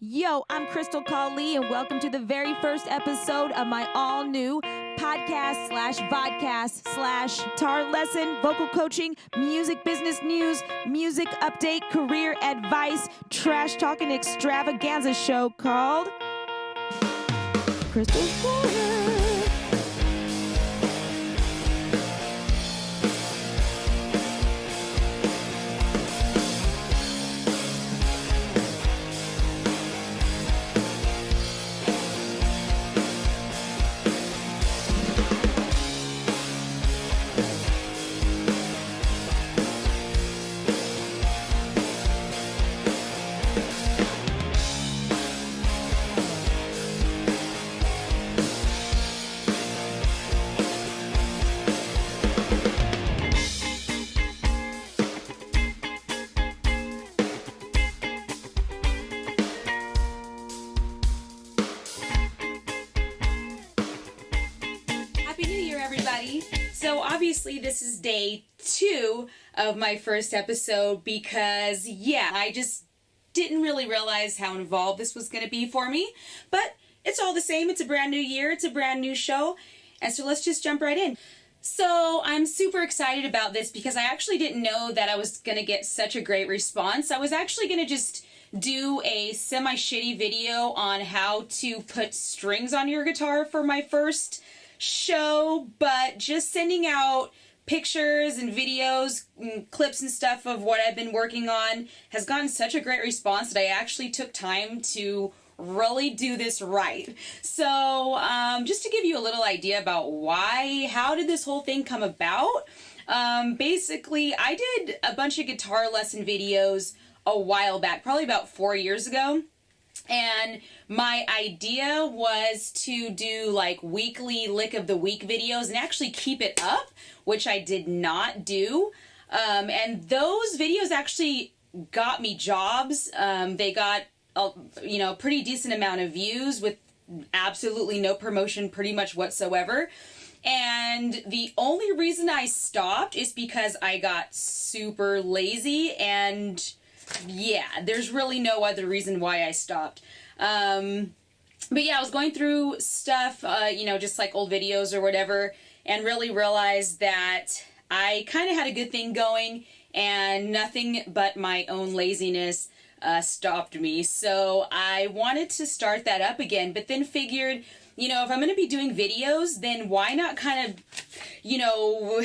Yo, I'm Khali, and welcome to the very first episode of my all-new podcast slash vodcast slash guitar lesson, vocal coaching, music business news, music update, career advice, trash talking extravaganza show called Krystal's Korner. Happy New Year, everybody. So obviously this is day 2 of my first episode because, I just didn't really realize how involved this was going to be for me. But it's all the same. It's a brand new year. It's a brand new show. And so let's just jump right in. So I'm super excited about this because I actually didn't know that I was going to get such a great response. I was actually going to just do a semi-shitty video on how to put strings on your guitar for my first show, but just sending out pictures and videos and clips and stuff of what I've been working on has gotten such a great response that I actually took time to really do this right. So just to give you a little idea about how did this whole thing come about, basically I did a bunch of guitar lesson videos a while back, probably about 4 years ago. And my idea was to do like weekly lick of the week videos and actually keep it up, which I did not do. And those videos actually got me jobs. They got a pretty decent amount of views with absolutely no promotion pretty much whatsoever. And the only reason I stopped is because I got super lazy, and there's really no other reason why I stopped. But I was going through stuff, just like old videos or whatever, and really realized that I kind of had a good thing going, and nothing but my own laziness stopped me. So I wanted to start that up again, but then figured, if I'm going to be doing videos, then why not kind of,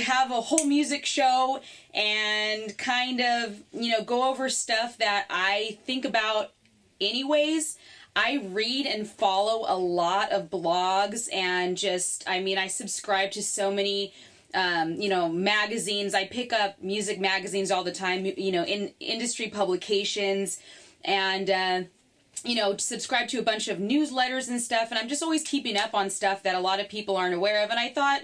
have a whole music show and kind of, go over stuff that I think about anyways. I read and follow a lot of blogs and I subscribe to so many, magazines. I pick up music magazines all the time, in industry publications, and, subscribe to a bunch of newsletters and stuff, and I'm just always keeping up on stuff that a lot of people aren't aware of, and I thought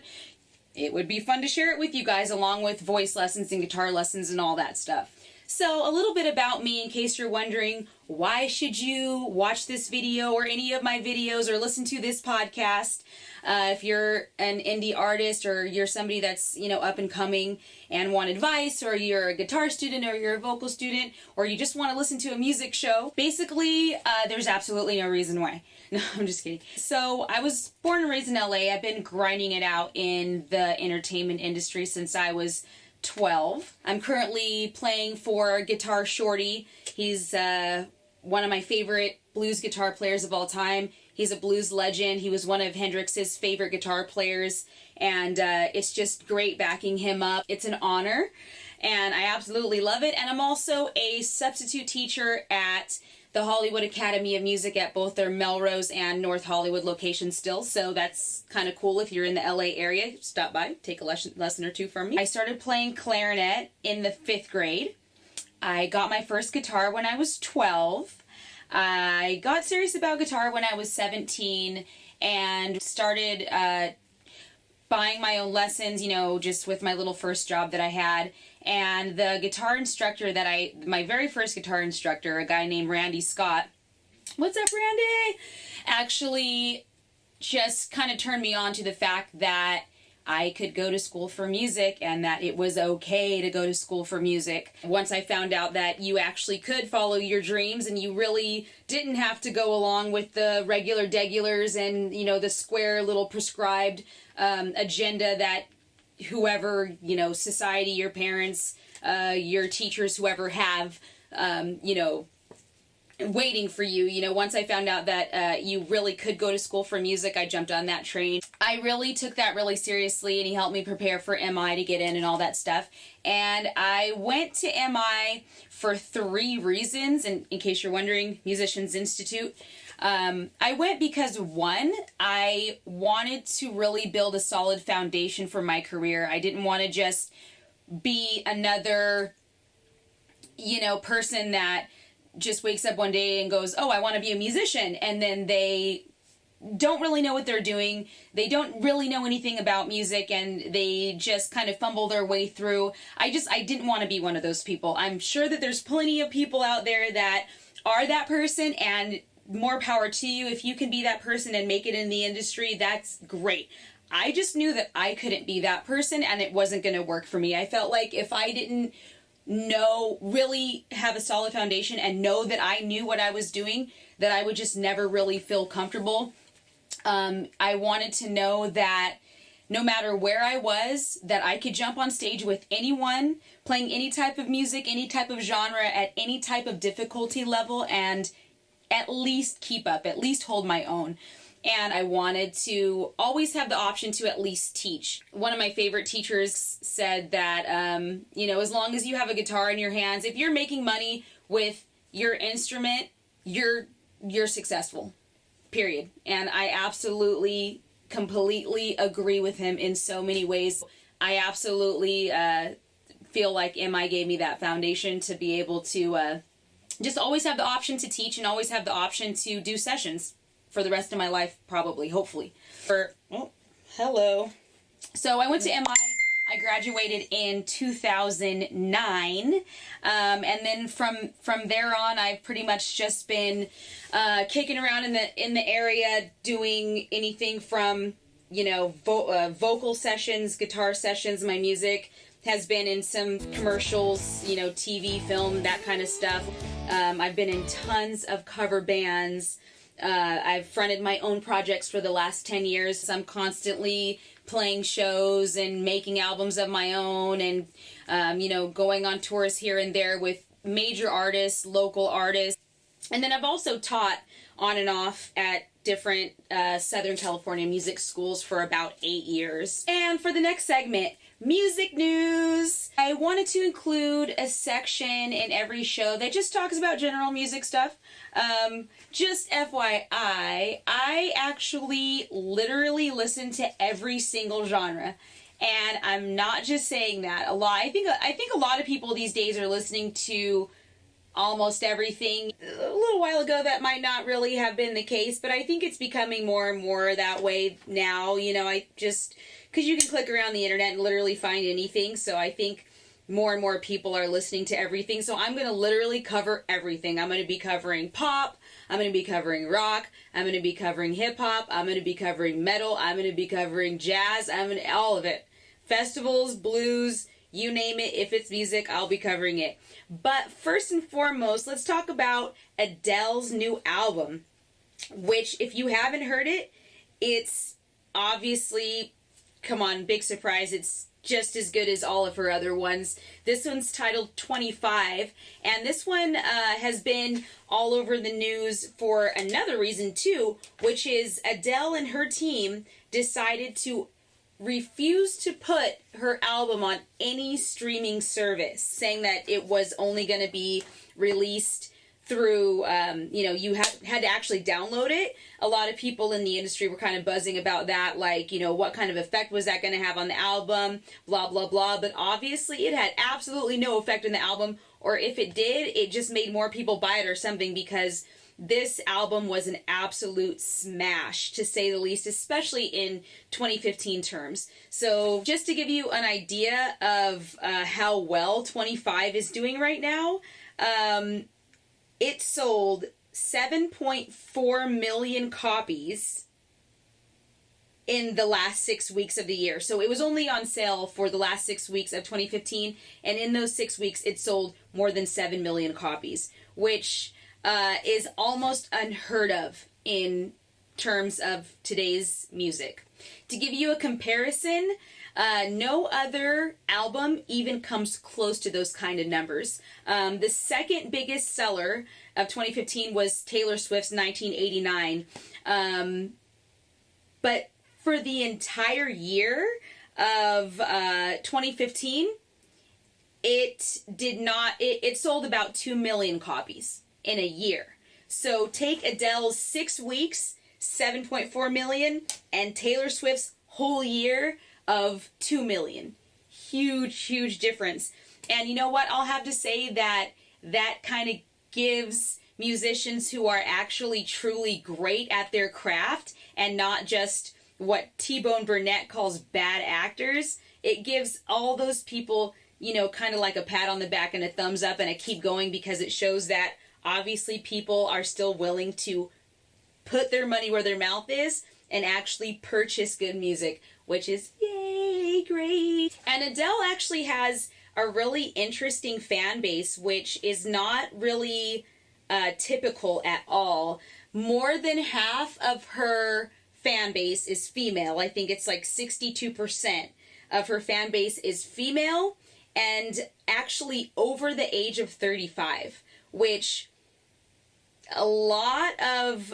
it would be fun to share it with you guys along with voice lessons and guitar lessons and all that stuff. So a little bit about me in case you're wondering, why should you watch this video or any of my videos or listen to this podcast? If you're an indie artist or you're somebody that's, up and coming and want advice, or you're a guitar student or you're a vocal student, or you just want to listen to a music show, basically, there's absolutely no reason why. No, I'm just kidding. So I was born and raised in LA. I've been grinding it out in the entertainment industry since I was 12. I'm currently playing for Guitar Shorty. He's one of my favorite blues guitar players of all time. He's a blues legend. He was one of Hendrix's favorite guitar players, and it's just great backing him up. It's an honor, and I absolutely love it. And I'm also a substitute teacher at the Hollywood Academy of Music at both their Melrose and North Hollywood locations still, so that's kind of cool. If you're in the LA area, stop by, take a lesson or two from me. I started playing clarinet in the 5th grade. I got my first guitar when I was 12. I got serious about guitar when I was 17 and started buying my own lessons, just with my little first job that I had. And the guitar instructor my very first guitar instructor, a guy named Randy Scott, what's up, Randy? Actually just kind of turned me on to the fact that I could go to school for music and that it was okay to go to school for music. Once I found out that you actually could follow your dreams and you really didn't have to go along with the regular degulars and, you know, the square little prescribed agenda that whoever, you know, society, your parents, your teachers, whoever have, you know, waiting for you. You know, once I found out that you really could go to school for music, I jumped on that train. I really took that really seriously, and he helped me prepare for MI to get in and all that stuff. And I went to MI for 3 reasons, and in case you're wondering, Musicians Institute. I went because, 1, I wanted to really build a solid foundation for my career. I didn't want to just be another, you know, person that just wakes up one day and goes, oh, I want to be a musician, and then they don't really know what they're doing. They don't really know anything about music, and they just kind of fumble their way through. I didn't want to be one of those people. I'm sure that there's plenty of people out there that are that person, and more power to you. If you can be that person and make it in the industry, that's great. I just knew that I couldn't be that person, and it wasn't going to work for me. I felt like if I didn't really have a solid foundation and know that I knew what I was doing, that I would just never really feel comfortable. I wanted to know that no matter where I was, that I could jump on stage with anyone, playing any type of music, any type of genre, at any type of difficulty level, and at least keep up, at least hold my own. And I wanted to always have the option to at least teach. One of my favorite teachers said that, you know, as long as you have a guitar in your hands, if you're making money with your instrument, you're successful, period. And I absolutely, completely agree with him in so many ways. I absolutely feel like MI gave me that foundation to be able to just always have the option to teach and always have the option to do sessions for the rest of my life, probably, hopefully. Hello. So I went to MI. I graduated in 2009, and then from there on, I've pretty much just been kicking around in the area, doing anything from, you know, vocal sessions, guitar sessions. My music has been in some commercials, you know, TV, film, that kind of stuff. I've been in tons of cover bands. I've fronted my own projects for the last 10 years. I'm constantly playing shows and making albums of my own and, you know, going on tours here and there with major artists, local artists. And then I've also taught on and off at different Southern California music schools for about 8 years. And for the next segment, music news. I wanted to include a section in every show that just talks about general music stuff. Just FYI, I actually literally listen to every single genre. And I'm not just saying that a lot. I think a lot of people these days are listening to almost everything. A little while ago that might not really have been the case, but I think it's becoming more and more that way now. You know, because you can click around the internet and literally find anything, so I think more and more people are listening to everything. So I'm going to literally cover everything. I'm going to be covering pop, I'm going to be covering rock, I'm going to be covering hip-hop, I'm going to be covering metal, I'm going to be covering jazz, all of it. Festivals, blues, you name it. If it's music, I'll be covering it. But first and foremost, let's talk about Adele's new album, which, if you haven't heard it, it's obviously, come on, big surprise, it's just as good as all of her other ones. This one's titled 25, and this one has been all over the news for another reason too, which is Adele and her team decided to refuse to put her album on any streaming service, saying that it was only going to be released through, you had to actually download it. A lot of people in the industry were kind of buzzing about that, like, what kind of effect was that going to have on the album, blah, blah, blah. But obviously it had absolutely no effect on the album, or if it did, it just made more people buy it or something, because this album was an absolute smash, to say the least, especially in 2015 terms. So just to give you an idea of how well 25 is doing right now, it sold 7.4 million copies in the last 6 weeks of the year. So it was only on sale for the last 6 weeks of 2015, and in those 6 weeks it sold more than 7 million copies, which is almost unheard of in terms of today's music. To give you a comparison, no other album even comes close to those kind of numbers. The second biggest seller of 2015 was Taylor Swift's 1989. But for the entire year of 2015, it sold about 2 million copies in a year. So take Adele's 6 weeks, 7.4 million, and Taylor Swift's whole year of 2 million. Huge, huge difference. And you know what? I'll have to say that kind of gives musicians who are actually truly great at their craft and not just what Burnett calls bad actors. It gives all those people, kind of like a pat on the back and a thumbs up and a keep going, because it shows that obviously people are still willing to put their money where their mouth is and actually purchase good music, which is yay, great. And Adele actually has a really interesting fan base, which is not really typical at all. More than half of her fan base is female. I think it's like 62% of her fan base is female, and actually over the age of 35, which a lot of,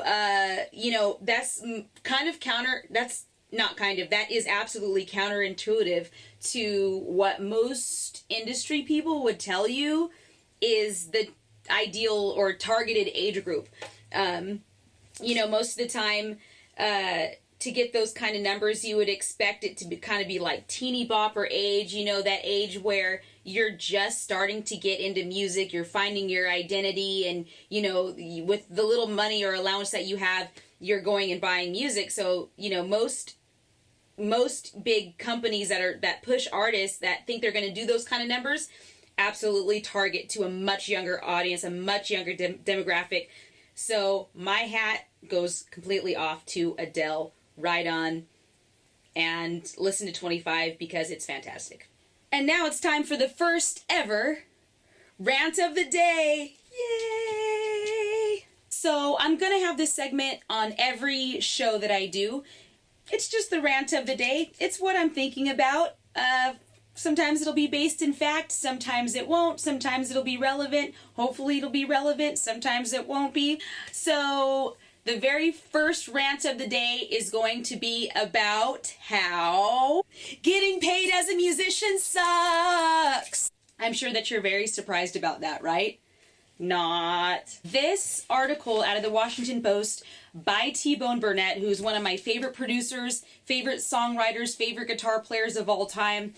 that's kind of that is absolutely counterintuitive to what most industry people would tell you is the ideal or targeted age group. Most of the time, to get those kind of numbers, you would expect it to be like teeny bopper age, that age where you're just starting to get into music, you're finding your identity, and, with the little money or allowance that you have, you're going and buying music. So, most big companies that push artists that think they're going to do those kind of numbers absolutely target to a much younger audience, a much younger demographic. So my hat goes completely off to Adele. Ride on and listen to 25 because it's fantastic. And now it's time for the first ever rant of the day. Yay! So I'm going to have this segment on every show that I do. It's just the rant of the day. It's what I'm thinking about. Sometimes it'll be based in fact, sometimes it won't, sometimes it'll be relevant, hopefully it'll be relevant, sometimes it won't be. So the very first rant of the day is going to be about how getting paid as a musician sucks. I'm sure that you're very surprised about that, right? Not. This article out of the Washington Post by Burnett, who's one of my favorite producers, favorite songwriters, favorite guitar players of all time,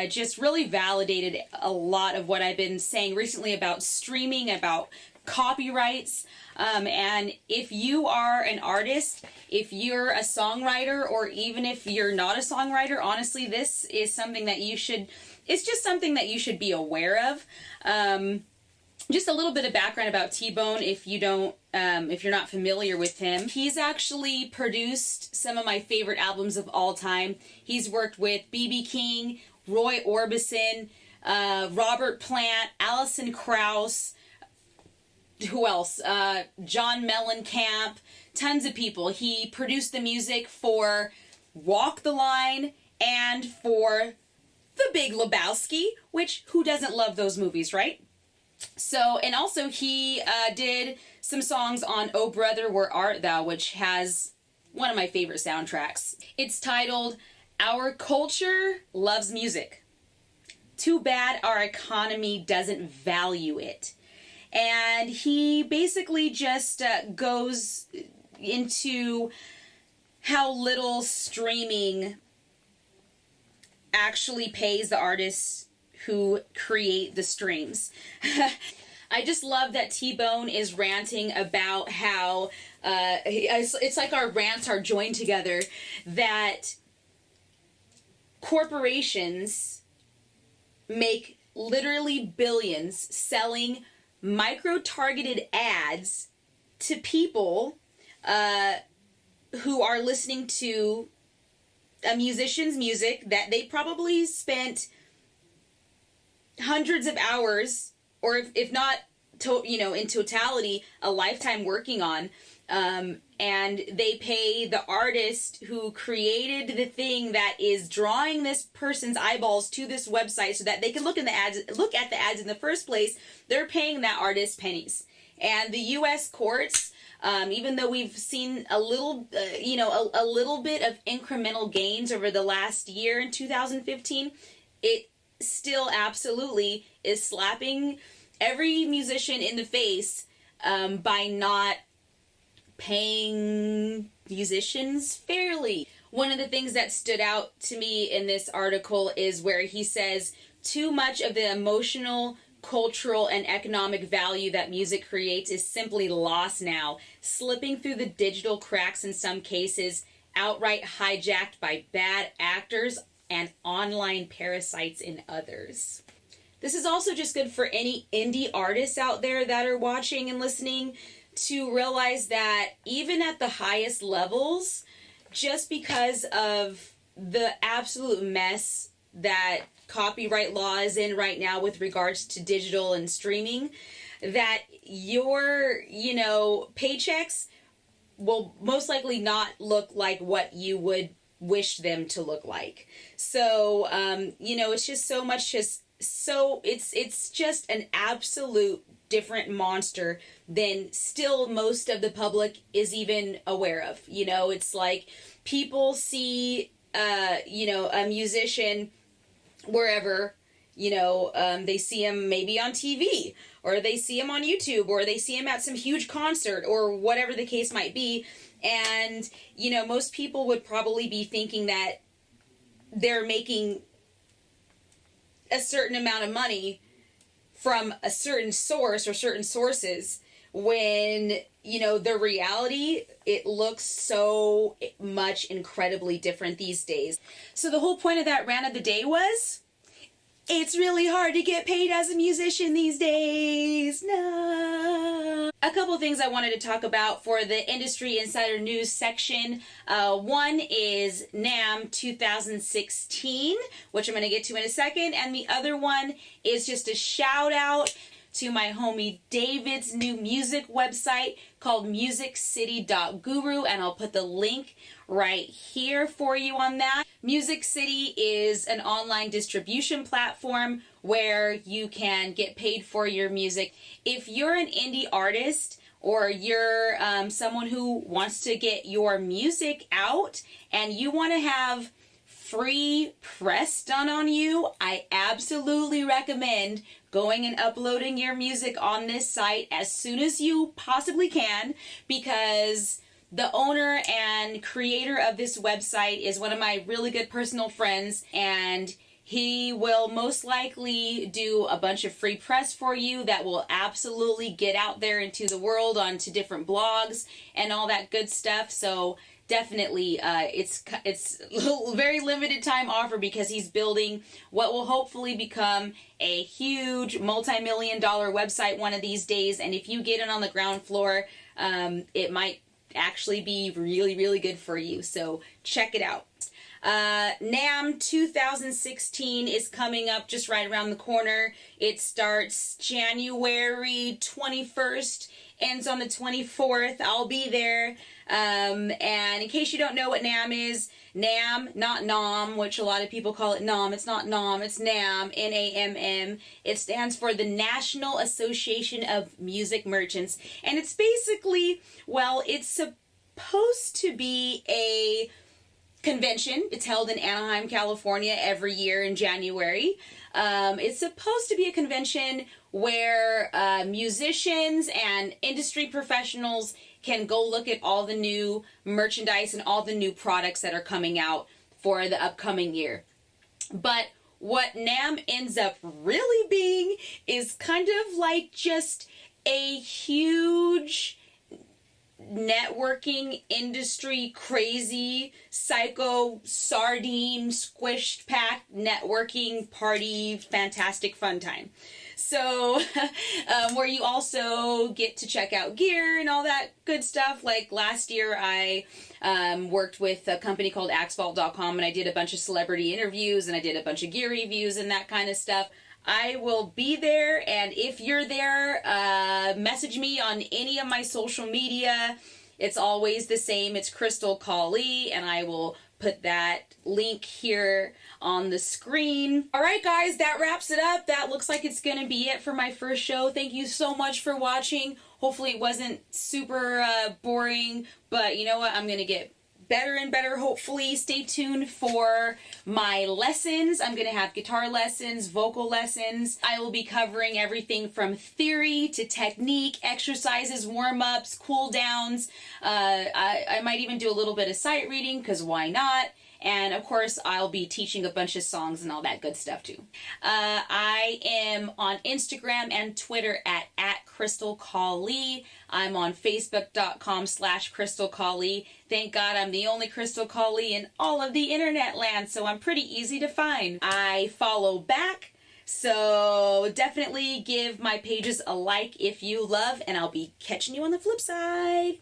just really validated a lot of what I've been saying recently about streaming, about copyrights. And if you are an artist, if you're a songwriter, or even if you're not a songwriter, honestly, this is something that it's just something that you should be aware of. Just a little bit of background about T-Bone if you're not familiar with him. He's actually produced some of my favorite albums of all time. He's worked with B.B. King, Roy Orbison, Robert Plant, Alison Krauss, who else? John Mellencamp, tons of people. He produced the music for Walk the Line and for The Big Lebowski, which who doesn't love those movies, right? So, and also he did some songs on Oh Brother, Where Art Thou, which has one of my favorite soundtracks. It's titled Our Culture Loves Music. Too bad our economy doesn't value it. And he basically just goes into how little streaming actually pays the artists who create the streams. I just love that T-Bone is ranting about how it's like our rants are joined together, that corporations make literally billions selling micro-targeted ads to people who are listening to a musician's music that they probably spent hundreds of hours, or if not, in totality, a lifetime working on. And they pay the artist who created the thing that is drawing this person's eyeballs to this website so that they can look at the ads in the first place. They're paying that artist pennies. And the U.S. courts, even though we've seen a little bit of incremental gains over the last year in 2015, it still absolutely is slapping every musician in the face by not paying musicians fairly. One of the things that stood out to me in this article is where he says too much of the emotional, cultural, and economic value that music creates is simply lost now, slipping through the digital cracks in some cases, outright hijacked by bad actors and online parasites in others. This is also just good for any indie artists out there that are watching and listening to realize that even at the highest levels, just because of the absolute mess that copyright law is in right now with regards to digital and streaming, that your, paychecks will most likely not look like what you would wish them to look like. So, it's just so much it's just an absolute different monster than still most of the public is even aware of. It's like people see, a musician wherever, they see him maybe on TV, or they see him on YouTube, or they see him at some huge concert, or whatever the case might be. And, most people would probably be thinking that they're making a certain amount of money from a certain source or certain sources, when, the reality, it looks so much incredibly different these days. So the whole point of that rant of the day was, it's really hard to get paid as a musician these days. No. A couple things I wanted to talk about for the Industry Insider News section. One is NAMM 2016, which I'm going to get to in a second. And the other one is just a shout out to my homie David's new music website called musiccity.guru, and I'll put the link right here for you on that. Music City is an online distribution platform where you can get paid for your music. If you're an indie artist, or you're someone who wants to get your music out and you want to have free press done on you, I absolutely recommend going and uploading your music on this site as soon as you possibly can, because the owner and creator of this website is one of my really good personal friends, and he will most likely do a bunch of free press for you that will absolutely get out there into the world, onto different blogs and all that good stuff. So definitely, it's a very limited time offer, because he's building what will hopefully become a huge multi-million-dollar website one of these days. And if you get it on the ground floor, it might actually be really, really good for you. So check it out. NAMM 2016 is coming up just right around the corner. It starts January 21st, ends on the 24th. I'll be there. And in case you don't know what NAMM is, NAMM, not NOM, which a lot of people call it NOM. It's not NOM, it's NAMM, N-A-M-M. It stands for the National Association of Music Merchants. And it's basically, it's supposed to be a convention. It's held in Anaheim, California every year in January. It's supposed to be a convention where musicians and industry professionals can go look at all the new merchandise and all the new products that are coming out for the upcoming year. But what NAMM ends up really being is kind of like just a huge networking industry crazy psycho sardine squished packed networking party fantastic fun time. So where you also get to check out gear and all that good stuff. Like last year I worked with a company called Axvault.com, and I did a bunch of celebrity interviews and I did a bunch of gear reviews and that kind of stuff. I will be there, and if you're there, message me on any of my social media. It's always the same. It's Krystal Khali, and I will put that link here on the screen. All right, guys, that wraps it up. That looks like it's going to be it for my first show. Thank you so much for watching. Hopefully it wasn't super boring, but you know what? I'm going to get better and better, hopefully. Stay tuned for my lessons. I'm going to have guitar lessons, vocal lessons. I will be covering everything from theory to technique, exercises, warm-ups, cool-downs. I might even do a little bit of sight reading, because why not? And of course, I'll be teaching a bunch of songs and all that good stuff too. I am on Instagram and Twitter at Krystal Khali. I'm on Facebook.com/Krystal Khali. Thank God I'm the only Krystal Khali in all of the internet land, so I'm pretty easy to find. I follow back, so definitely give my pages a like if you love, and I'll be catching you on the flip side.